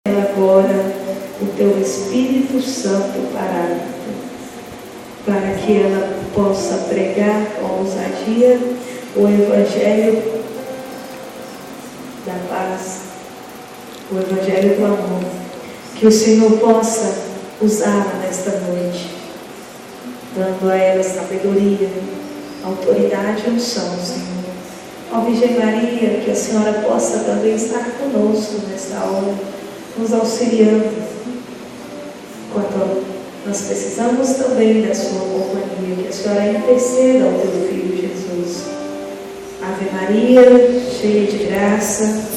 agora o teu Espírito Santo para que ela possa pregar com ousadia o Evangelho da paz, o Evangelho do amor. Que o Senhor possa usá-la nesta noite, dando a ela sabedoria, autoridade e unção, Senhor. Ó Virgem Maria, que a Senhora possa também estar conosco nesta hora, nos auxiliando, quando nós precisamos também da sua companhia, que a Senhora interceda ao teu Filho Jesus. Ave Maria, cheia de graça,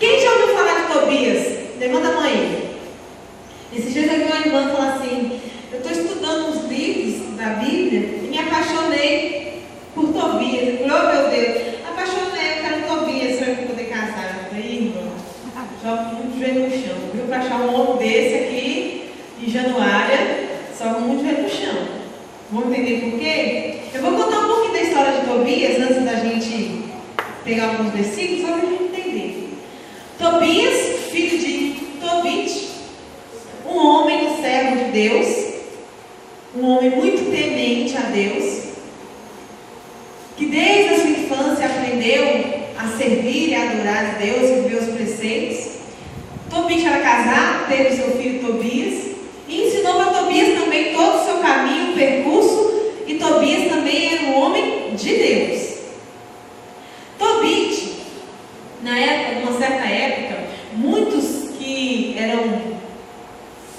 Quem já ouviu falar de Tobias? Levanta a mão aí. irmã falar assim: eu estou estudando uns livros da Bíblia e me apaixonei por Tobias. Eu falei: oh meu Deus, apaixonei, eu quero Tobias para eu poder casar. Eu falei: irmã, joga muito joelho no chão, viu? Para achar um homem desse aqui em Januária, só muito joelho no chão. Vamos entender por quê? Eu vou contar um pouquinho da história de Tobias antes da gente pegar alguns versículos, só para a gente entender. Tobias, filho de Tobit, um homem, um servo de Deus, um homem muito temente a Deus, que desde a sua infância aprendeu a servir e a adorar a Deus e viver os preceitos. Tobit era casado, teve seu filho Tobias, e ensinou para Tobias também todo o seu caminho, o percurso, e Tobias também era um homem de Deus. Tobit, na época, numa certa época, muitos que eram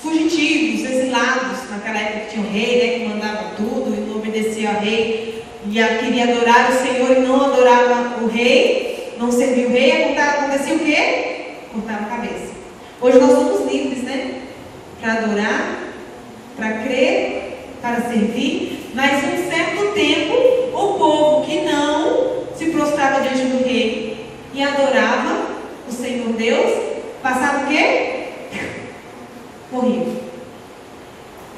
fugitivos, exilados, naquela época que tinha o rei, né, que mandava tudo e não obedecia ao rei, e queria adorar o Senhor e não adorava o rei, não servia o rei, acontecia o quê? Cortava a cabeça. Hoje nós somos livres, né? Para adorar, para crer, para servir, mas um certo tempo o povo que não se prostrava diante do rei e adorava o Senhor Deus, passava o quê? Morria.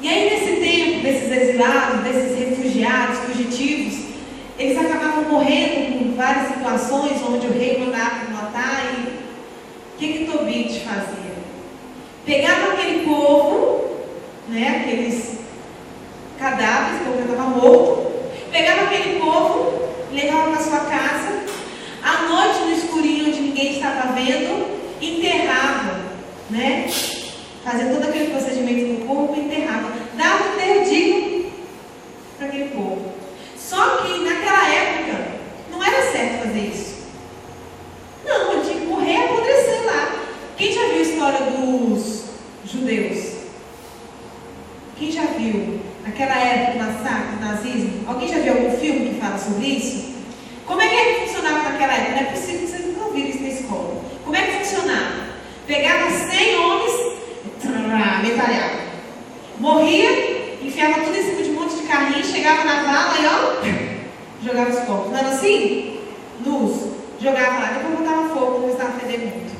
E aí nesse tempo, desses exilados, desses refugiados, fugitivos, eles acabavam morrendo em várias situações onde o rei mandava matar. E o que Tobit fazia? Pegava aquele povo, né, aqueles cadáveres, o povo já estava morto, pegava aquele povo, levava para sua casa, à noite no escurinho onde ninguém estava vendo, enterrava, né? Fazia todo aquele procedimento no corpo e enterrava. Dava um enterro digno para aquele povo. Só que naquela época não era certo fazer isso. Não, ele tinha que morrer e apodrecer lá. Quem já viu a história dos judeus? Quem já viu naquela época o massacre, o nazismo? Alguém já viu algum filme que fala sobre isso? Como é que funcionava naquela época? Não é possível que vocês não viram isso na escola. Como é que funcionava? Pegava 100 homens, metralhava. Morria, enfiava tudo em cima de um monte de carrinho, chegava na vala e ó, jogava os corpos. Não era assim? Nus. Jogava lá, depois botava fogo, começava a feder muito.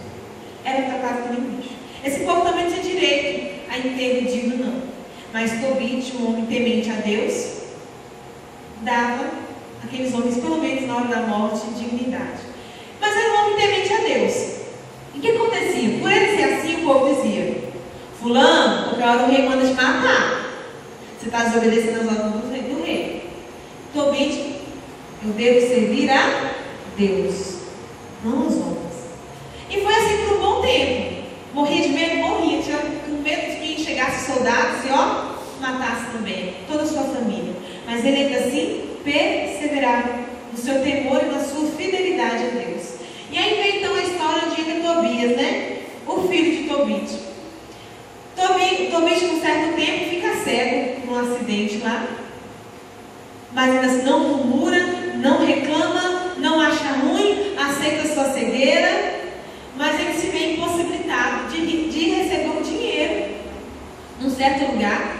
Era tratado como lixo. Esse povo também tinha direito a enterro digno, não. Mas Tobit, um homem temente a Deus, dava aqueles homens, pelo menos na hora da morte, dignidade. Mas era um homem temente a Deus. E o que acontecia? Por ele ser assim, o povo dizia: fulano, porque a hora o rei manda te matar. Você está desobedecendo as ordens do rei. Tobit, eu devo servir a Deus, não aos homens. E foi assim por um bom tempo. Morria de medo? Morria. Tinha com medo de que chegasse soldados e ó, matasse também toda a sua família. Mas ele ainda assim perseverava no seu temor e na sua fidelidade a Deus. E aí vem então a história de Tobias, né? O filho de Tobit. Tobit, num certo tempo, fica cego num acidente lá. Mas ainda assim não murmura, não reclama, não acha ruim, aceita a sua cegueira. Mas ele se vê impossibilitado de receber um dinheiro num certo lugar.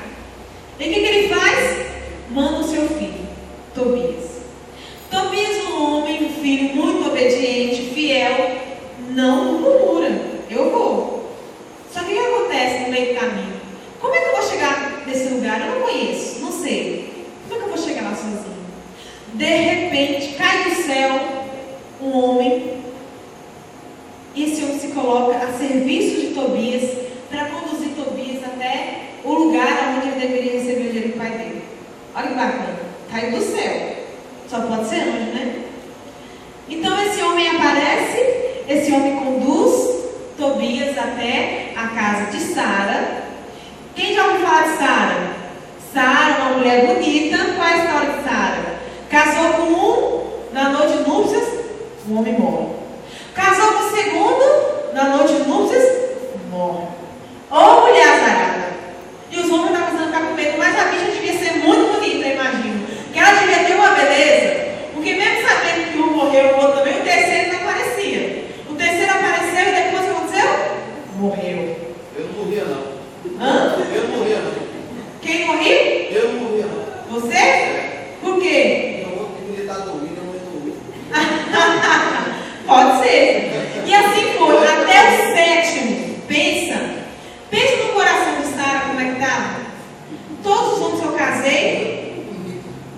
E o que ele faz? Manda o seu filho, Tobias. Tobias, um homem, um filho muito obediente, fiel, não murmura. Eu vou. Só que o que acontece no meio do caminho? Como é que eu vou chegar nesse lugar? Eu não conheço, não sei. Como é que eu vou chegar lá sozinho? De repente, cai do céu um homem. E esse homem se coloca a serviço de Tobias para conduzir Tobias até o lugar onde ele deveria receber o dinheiro do pai dele. Olha que bacana. Caiu do céu. Só pode ser anjo, né? Então esse homem aparece, esse homem conduz Tobias até a casa de Sara. Quem já ouviu falar de Sara? Sara, uma mulher bonita. Qual é a história de Sara? Casou com um, na noite de núpcias, o homem morre. Casou com o segundo, na noite de núpcias, morre. Ô mulher azarada. E os homens estavam precisando ficar com medo, mas a bicha devia ser muito bonita, eu imagino. Que ela devia ter uma beleza, porque mesmo sabendo que um morreu, o outro também, o terceiro não aparecia. O terceiro apareceu e depois o que aconteceu? Morreu. Eu não morria não. Hã? Eu não morria, não. Quem morri? Eu não morria, não. Você? Por quê? Então, eu queria estar dormindo, eu não dormi. Pode ser. E assim foi, até o 7º. Pensa no coração de Sara como é que estava. Todos os homens que eu casei,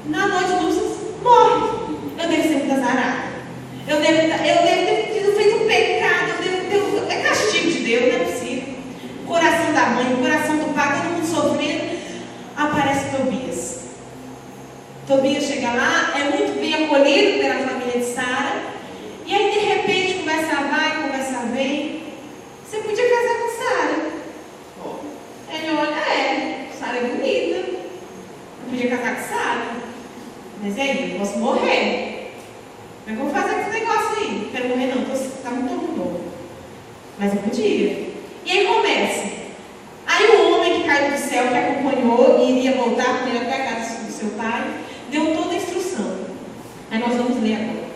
na noite de núpcias, morrem. Eu devo ser muito azarada. Eu devo ter feito um pecado. É castigo de Deus, não é possível. Coração da mãe, coração do pai, todo mundo sofrendo. Aparece Tobias. Tobias chega lá, é muito bem acolhido pela família de Sara. E aí, de repente, conversa vai, conversa vem. Você podia casar com Sara. Ele olha, Sara é bonita. Eu podia casar com Sara. Mas aí, eu posso morrer. Como é que eu vou fazer esse negócio aí? Não quero morrer não, tá muito novo. Mas eu podia. E aí começa. Aí o homem que caiu do céu, que acompanhou e iria voltar com ele até a casa do seu pai, deu toda a instrução. Aí nós vamos ler agora.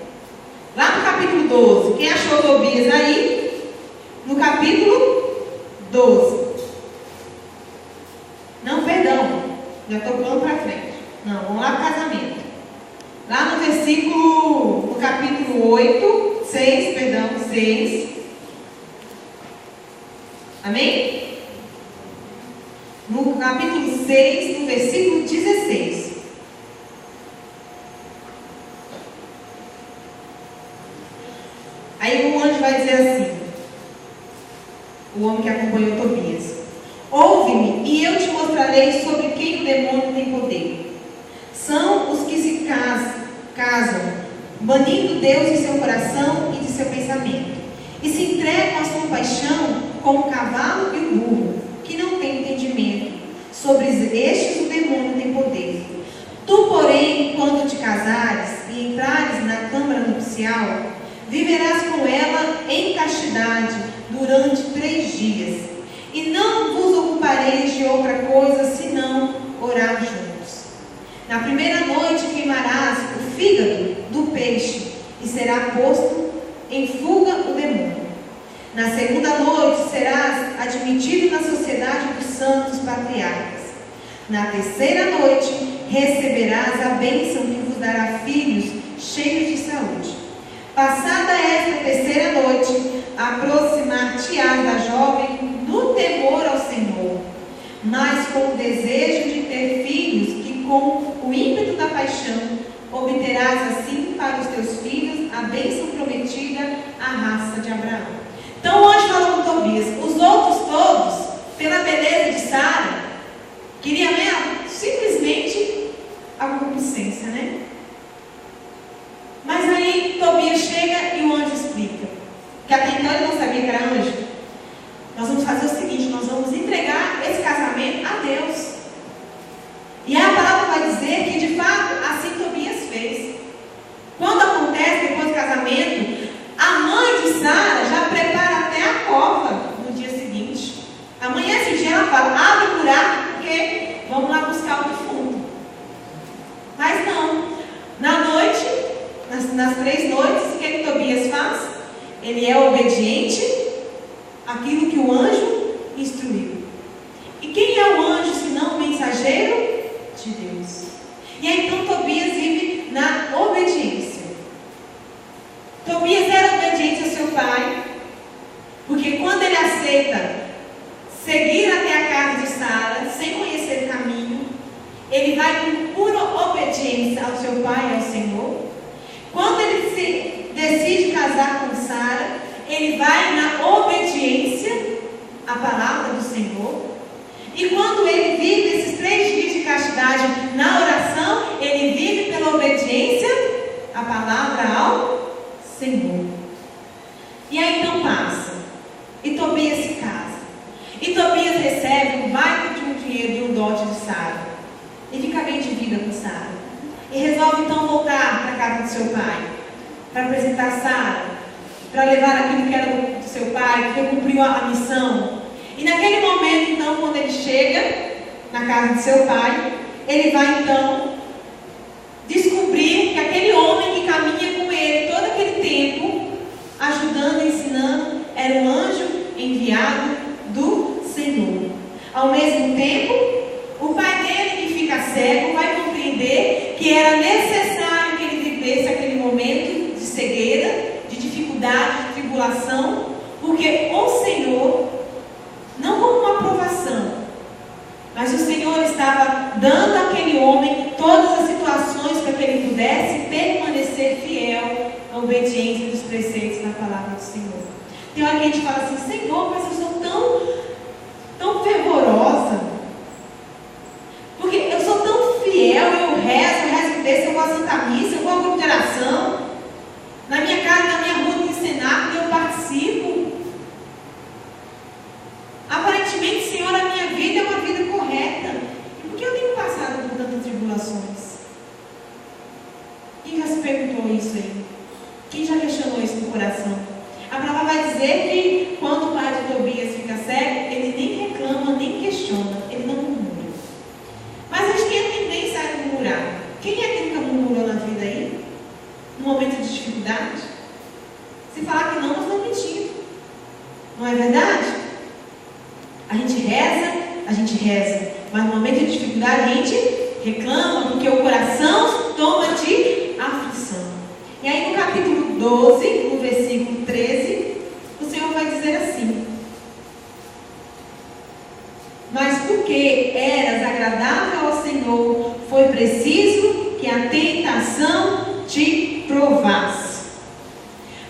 Lá no capítulo 12, quem achou Tobias aí? No capítulo 12. Não, perdão, já estou pulando para frente. Não, vamos lá para o casamento. Lá no versículo, no capítulo 6. Amém? No capítulo 6, no versículo 16. Aí o anjo vai dizer assim, o homem que acompanhou Tobias: ouve-me e eu te mostrarei sobre quem o demônio tem poder. São os que se casam, banindo Deus de seu coração e de seu pensamento, e se entregam à sua paixão como o cavalo e o burro, que não tem entendimento. Sobre estes o demônio tem poder. Tu, porém, quando te casares e entrares na câmara nupcial, viverás com ela em castidade durante 3 dias, e não vos ocupareis de outra coisa senão orar juntos. Na primeira noite queimarás o fígado do peixe, e será posto em fuga o demônio. Na segunda noite serás admitido na sociedade dos santos patriarcas. Na terceira noite receberás a bênção que vos dará filhos cheios de saúde. Passada esta terceira noite, aproximar-te-ás da jovem no temor ao Senhor, mas com o desejo de ter filhos, que com o ímpeto da paixão obterás assim para os teus filhos a bênção prometida à raça de Abraão. Então o anjo falou com Tobias. Os outros todos, pela beleza de Sara, queriam simplesmente a concupiscência, né? Mas aí Tobias chega e o anjo explica que até então ele não sabia que era anjo. Nós vamos fazer o seguinte: nós vamos entregar esse casamento a Deus. E a palavra vai dizer que de fato assim Tobias fez. Quando acontece depois do casamento, a mãe de Sara já prepara até a cova no dia seguinte. Amanhece o dia, ela fala: abre o buraco, porque vamos lá buscar o defunto. Mas não. Na noite, nas 3 noites, o que Tobias faz? Ele é obediente àquilo que o anjo instruiu. E quem é o anjo senão o mensageiro de Deus? E aí então Tobias vive na obediência. Tobias era obediente ao seu pai, porque quando ele aceita seguir até a casa de Sara, sem conhecer o caminho, ele vai com pura obediência ao seu pai e ao Senhor. Quando ele se decide casar com Sara, ele vai na obediência à palavra do Senhor. E quando ele vive esses 3 dias de castidade na oração, ele vive pela obediência à palavra ao Senhor. E aí então passa. E Tobias se casa. E Tobias recebe um baita de um dinheiro de um dote de Sara. E fica bem de vida com Sara. E resolve então voltar para a casa do seu pai, para apresentar Sara, para levar aquilo que era do seu pai, que cumpriu a missão. E naquele momento então, quando ele chega na casa de seu pai, ele vai então descobrir que aquele homem que caminha com ele todo aquele tempo, ajudando, ensinando, era um anjo enviado do Senhor. Ao mesmo tempo, o pai dele, que fica cego, vai compreender que era necessário que ele vivesse aquele momento de cegueira, de dificuldade, de tribulação, porque o Senhor, não como uma provação, mas o Senhor estava dando àquele homem todas as situações para que ele pudesse permanecer fiel à obediência dos preceitos da palavra do Senhor. Tem hora que a gente fala assim: Senhor, mas eu sou tão fervorosa, porque eu sou tão fiel, eu rezo o texto, eu vou à Santa Missa, eu vou ao grupo de oração, na minha casa, na minha rua, no cenáculo, eu participo. Aparentemente, Senhor, a minha vida é uma vida correta. E por que eu tenho passado por tantas tribulações? Quem já se perguntou isso aí? Quem já questionou isso no coração? A palavra vai dizer que quando o pai de Tobias fica cego, ele nem reclama, nem questiona, ele não murmura. Mas a gente tem a tendência a murmurar. Quem é que nunca murmurou na vida aí? No momento de dificuldade? Se falar que não, nós estamos mentindo. Não é verdade? A gente reza, mas no momento de dificuldade a gente reclama, porque o coração toma de aflição. E aí no capítulo 12, no versículo 13, o Senhor vai dizer assim: mas porque eras agradável ao Senhor, foi preciso que a tentação te provasse.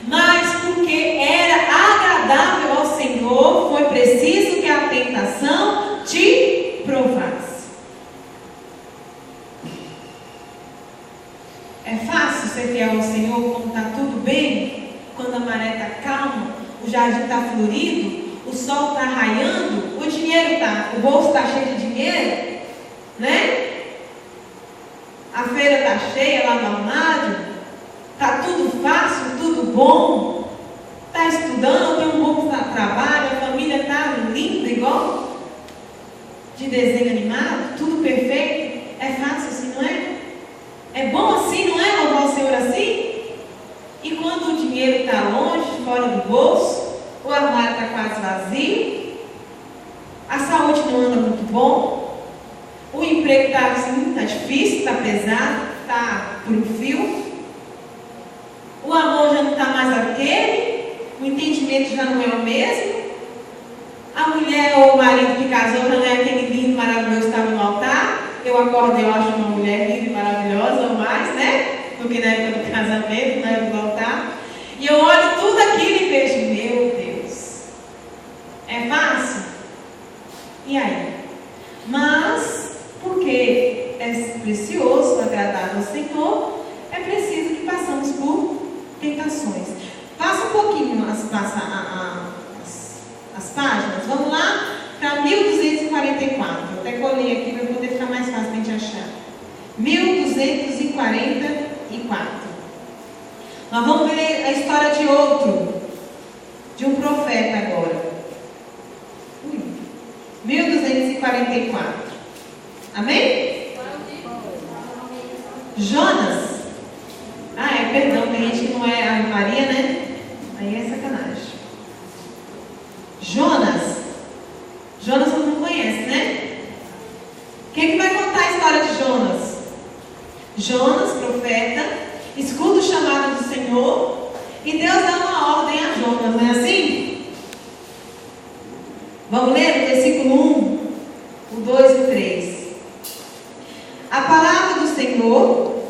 Mas porque era agradável ao Senhor, foi preciso que a tentação te provasse. É fácil ser fiel ao Senhor quando está tudo bem? Quando a maré está calma, o jardim está florido, o sol está raiando, o dinheiro está, o bolso está cheio de dinheiro, né? A feira está cheia lá no armário, está tudo fácil, tudo bom, está estudando, tem um bom trabalho, a família está linda, igual de desenho animado, tudo perfeito. É fácil assim, não é? É bom assim, não é? Louvar o Senhor assim? E quando o dinheiro está longe, fora do bolso, o armário está quase vazio, a saúde não anda muito bom, o emprego está assim, tá difícil, está pesado, está por um fio, o amor já não está mais aquele, o entendimento já não é o mesmo, a mulher ou o marido que casou já não é aquele lindo, maravilhoso que estava no altar. Eu acordo e eu acho uma mulher linda e maravilhosa, ou mais, né? Do que na época do casamento, na época do altar. E eu olho tudo aquilo e vejo: meu Deus, é fácil? E aí? Mas, porque é precioso, agradável ao Senhor, é preciso que passamos por tentações. Passa um pouquinho as páginas. Vamos lá para 1244. Eu até colei aqui para poder ficar mais fácil para a gente achar. 1244. Nós vamos ver a história de um profeta agora. 1244. Amém? Jonas. Perdão, tem gente que não é a Maria, né? Aí é sacanagem. Jonas você não conhece, né? Quem que vai contar a história de Jonas? Jonas, profeta, escuta o chamado do Senhor e Deus dá uma ordem a Jonas, não é assim? Vamos ler o versículo 1, o 2 e o 3. A palavra do Senhor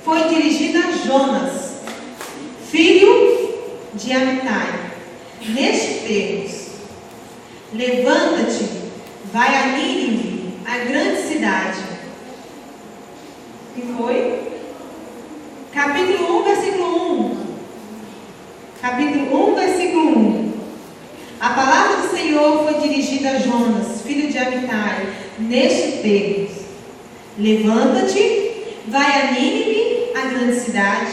foi dirigida a Jonas, filho de Amitai, nestes termos: levanta-te, vai a Nínive, a grande cidade. Que foi? Capítulo 1, versículo 1. Capítulo 1, versículo 1. A palavra do Senhor foi dirigida a Jonas, filho de Amitai, nestes termos: levanta-te, vai a Nínive, a grande cidade,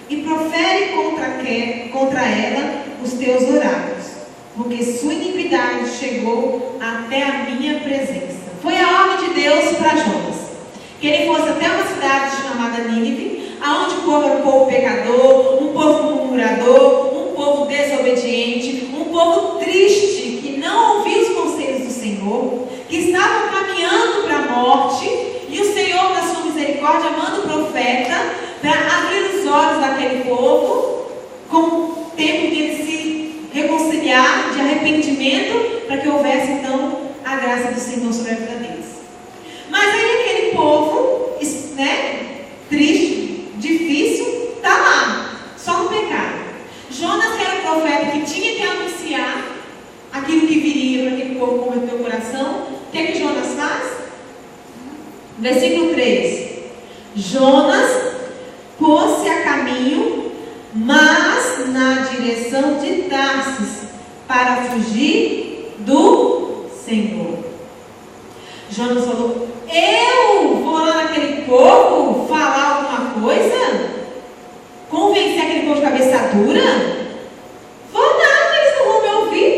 e profere contra ela os teus oráculos, porque sua iniquidade chegou até a minha presença. Foi a ordem de Deus para Jonas, que ele fosse até uma cidade chamada Nínive, aonde o povo era um povo pecador, um povo murmurador, um povo desobediente, um povo triste, que não ouvia os conselhos do Senhor, que estavam caminhando para a morte, e o Senhor, na sua misericórdia, manda o profeta para abrir os olhos daquele povo, com o tempo de eles se reconciliar, de arrependimento, para que houvesse então a graça do Senhor sobre a vida deles. Mas aí aquele povo, né, triste, difícil, está lá, só no pecado. Jonas, que era o profeta que tinha que anunciar aquilo que viria para aquele povo converter o coração, o que é que Jonas faz? Versículo 3: Jonas pôs-se a caminho, mas na direção de Tarsis, para fugir do Senhor. Jonas falou: eu vou lá naquele povo falar alguma coisa? Convencer aquele povo de cabeça dura? Vou nada, eles não vão me ouvir.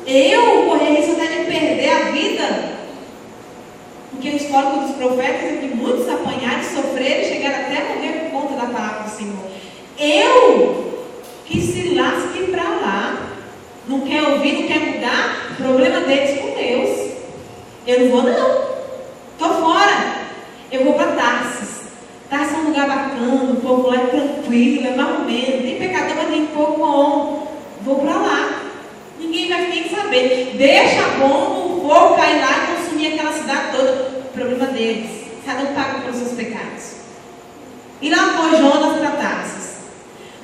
Eu correr risco até de perder a vida. Porque o histórico dos profetas é que muitos apanharam, sofreram e chegaram até a morrer por conta da palavra do Senhor. Eu que se lasque para lá. Não quer ouvir, não quer mudar, problema deles com Deus. Eu não vou não. Estou fora. Eu vou para Tarsis. Tarsis é um lugar bacana, o povo lá é tranquilo, é mais ou menos. Tem pecador, mas tem pouco bom. Vou para lá. Ninguém vai nem saber. Deixa a bomba, o fogo cair lá e consumir aquela cidade toda. Problema deles. Cada um paga pelos seus pecados. E lá foi Jonas para Tarsis.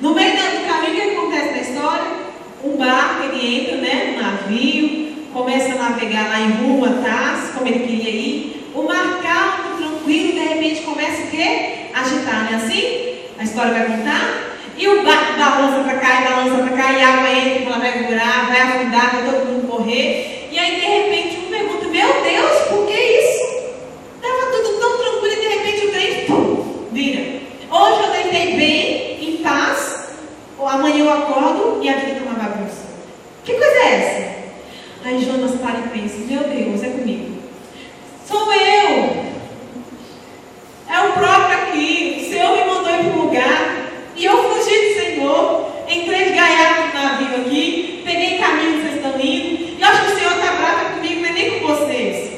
No meio do caminho, o que acontece na história? Um barco, ele entra, né, um navio, começa a navegar lá em rumo a Tarsis, como ele queria ir. O mar calmo, tranquilo, de repente começa o quê? Agitar, não é assim? A história vai contar. E o barco balança para cá, e a água entra, ela vai virar, vai afundar, vai todo mundo morrer. E aí, de repente, um pergunta: meu Deus, por que isso? Estava tudo tão tranquilo e de repente o trem, pum, vira. Hoje eu deitei bem, em paz, amanhã eu acordo e a vida está uma bagunça. Que coisa é essa? Aí Jonas para e pensa: meu Deus, é comigo. Sou eu. É o próprio aqui. O Senhor me mandou ir para um lugar e eu fugi do Senhor. Entrei de gaiato no navio aqui, peguei caminho que vocês estão indo, e acho que o Senhor está bravo comigo, mas nem com vocês.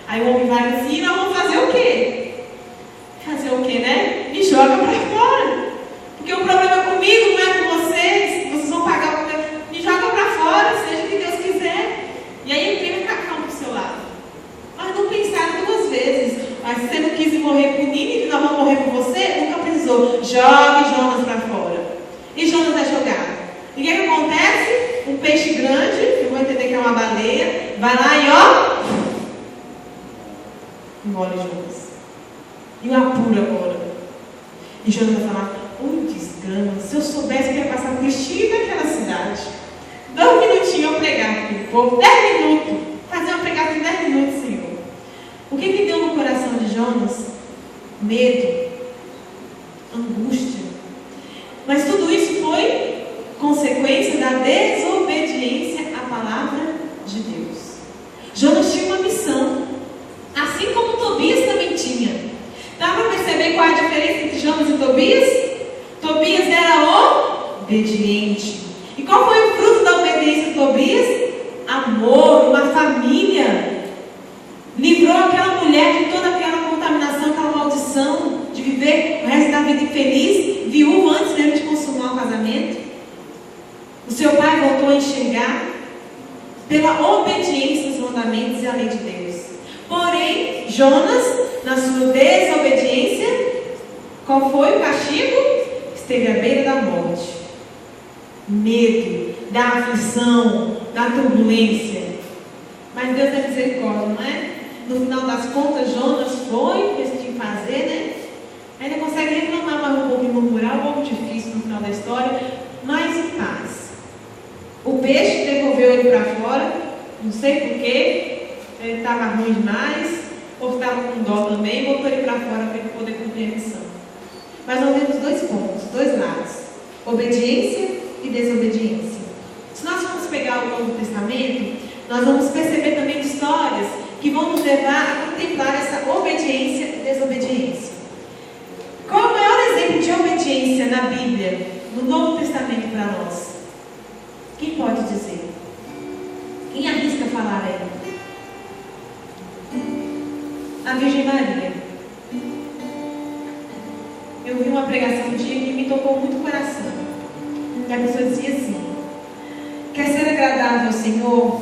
Aí o homem vai assim: nós vamos fazer o quê? Fazer o quê, né? Me joga para fora. Porque o problema comigo não é com vocês. Vocês vão pagar o problema. Me joga para fora, seja o que Deus quiser. E aí o crime vai ficar calmo do seu lado. Mas não pensaram duas vezes. Mas se você não quis morrer por mim, e nós vamos morrer por você, nunca precisou. Jogue Jonas para fora. E Jonas é jogado. E o que acontece? Um peixe grande, eu vou entender que é uma baleia, vai lá e ó, engole Jonas. E o apura agora. E Jonas vai falar: desgrama, se eu soubesse que ia passar por estilo naquela cidade. 2 minutinhos eu pregava aquele povo, 10 minutos. Fazer uma pregação em 10 minutos, Senhor. O que deu no coração de Jonas? Medo, angústia. Mas tudo isso foi consequência da desobediência à palavra de Deus. Jonas tinha uma missão, assim como Tobias também tinha. Dá para perceber qual é a diferença entre Jonas e Tobias? Tobias era obediente. E qual foi o fruto da obediência de Tobias? Amor, uma família. Livrou aquela mulher de toda aquela contaminação, aquela maldição de viver o resto da vida infeliz, viúva antes mesmo de consumar o casamento. O seu pai voltou a enxergar pela obediência aos mandamentos e à lei de Deus. Porém, Jonas, na sua desobediência, qual foi o castigo? Esteve à beira da morte. Medo, da aflição, da turbulência. Mas Deus é misericórdia, não é? No final das contas, Jonas foi o que ele tinha que fazer, né? Ainda consegue reclamar mais um pouco e murmurar, um pouco difícil no final da história, mas em paz. O peixe devolveu ele para fora, não sei porquê, ele estava ruim demais, ou estava com dó também, botou ele para fora para ele poder cumprir a missão. Mas nós temos 2 pontos, 2 lados: obediência e desobediência. Se nós formos pegar o Novo Testamento, nós vamos perceber também histórias que vão nos levar a contemplar essa obediência e desobediência. Qual é o maior exemplo de obediência na Bíblia, no Novo Testamento para nós? Quem pode dizer? Quem arrisca falar aí? a Virgem Maria. Eu vi uma pregação um dia que me tocou muito o coração. E a pessoa dizia assim: quer ser agradável ao Senhor?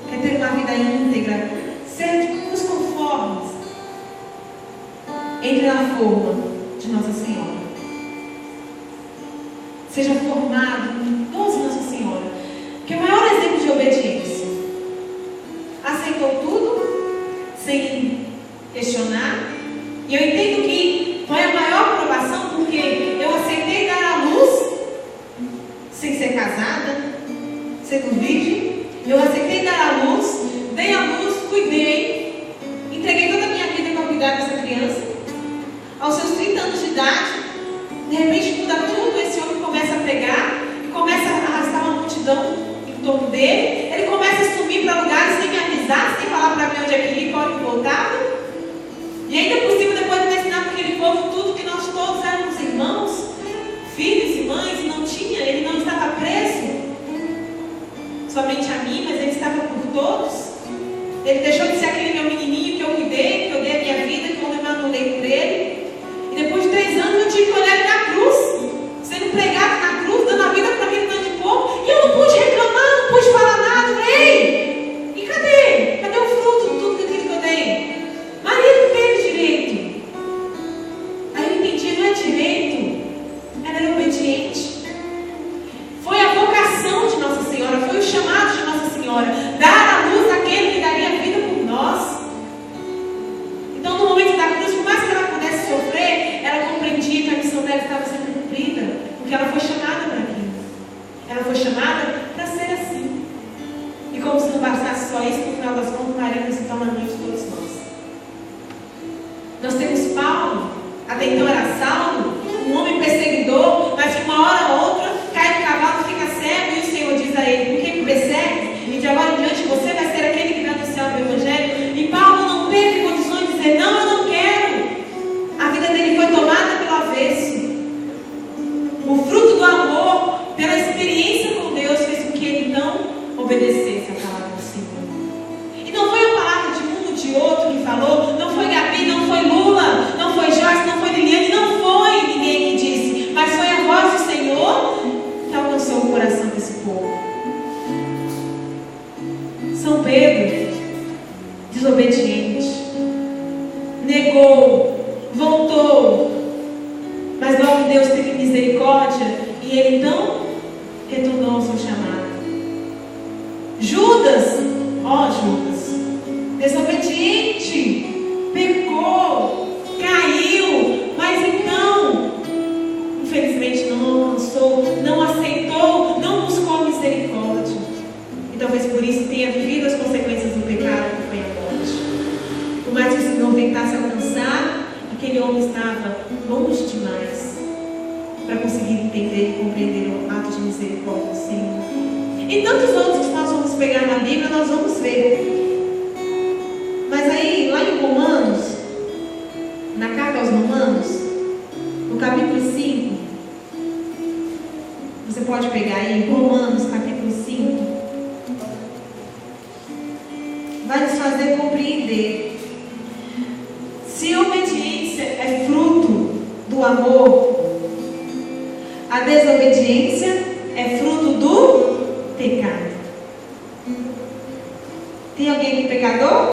Quer ter uma vida íntegra? Ser dos conformes? Entre na forma de Nossa Senhora. Seja formado em doce Nossa Senhora. Que é o maior exemplo de obediência. Aceitou tudo, sem questionar. E eu entendo que foi a maior provação, porque eu aceitei dar à luz, sem ser casada, sendo virgem. Eu aceitei dar à luz, dei à luz, cuidei, entreguei toda a minha vida para cuidar dessa criança. Aos seus 30 anos de idade, de repente muda tudo. Esse homem começa a pregar, começa a arrastar uma multidão em torno dele. Ele começa a sumir para lugares sem me avisar, sem falar para mim onde é que ia e qual que voltava. E ainda por cima, depois de me ensinar para aquele povo tudo, que nós todos éramos irmãos, filhos e mães, e não tinha, ele não estava preso somente a mim, mas ele estava por todos. Ele deixou de ser aquele meu menininho que eu cuidei, que eu dei a minha vida, que eu anulei por ele. E depois de 3 anos eu tive que olhar ele na cruz, sendo pregado na cruz, dando a vida para aquele tanto de povo, e eu não pude reclamar, não pude falar nada. Eu falei: ei, e cadê? Cadê o fruto de tudo aquilo que eu dei? Maria não teve direito. Aí eu entendi, não é direito, ela era obediente. Foi a vocação de Nossa Senhora, foi o chamado de Nossa Senhora, dar à luz aquele que daria a vida por nós. Então, no momento da cruz, por mais que ela pudesse sofrer, ela compreendia que a missão dela estava sendo cumprida, porque ela foi chamada para aquilo. Ela foi chamada para ser assim. E como se não bastasse só isso, no final das contas, Maria se torna mãe de todos nós. Nós temos Paulo, até então era Saulo, um homem perseguidor, mas que uma hora ou outra cai do cavalo, fica cego, e o Senhor diz a ele: por que me persegue? E de agora em diante você vai ser aquele que vai anunciar o Evangelho. E Paulo não teve condições de dizer: não, eu não quero. A vida dele foi tomada pelo avesso. O fruto do amor, pela experiência com Deus, fez com que ele então obedecesse a palavra do Senhor. E não foi a palavra de um ou de outro que falou, não foi Gabi, não foi Lula, não foi Joyce, não foi Liliane, não foi ninguém que disse, mas foi a voz do Senhor que alcançou o coração desse povo. São Pedro, desobediente, negou, voltou, mas logo Deus teve misericórdia e ele então retornou ao seu chamado. Judas, Judas, desobediente, pecou, caiu, mas então, infelizmente não alcançou, não aceitou, não buscou misericórdia. E talvez por isso tenha vivido as consequências do pecado, que foi a morte. Por mais que o Senhor tentasse alcançar, aquele homem estava longe demais para conseguir entender e compreender o ato de misericórdia do Senhor. E tantos outros que nós vamos pegar na Bíblia, nós vamos ver. Mas aí, lá em Romanos, na carta aos Romanos, no capítulo 5, você pode pegar aí, Romanos, capítulo 5, vai nos fazer compreender. Se a obediência é fruto do amor, a desobediência é fruto do pecado. Tem alguém aqui pecador?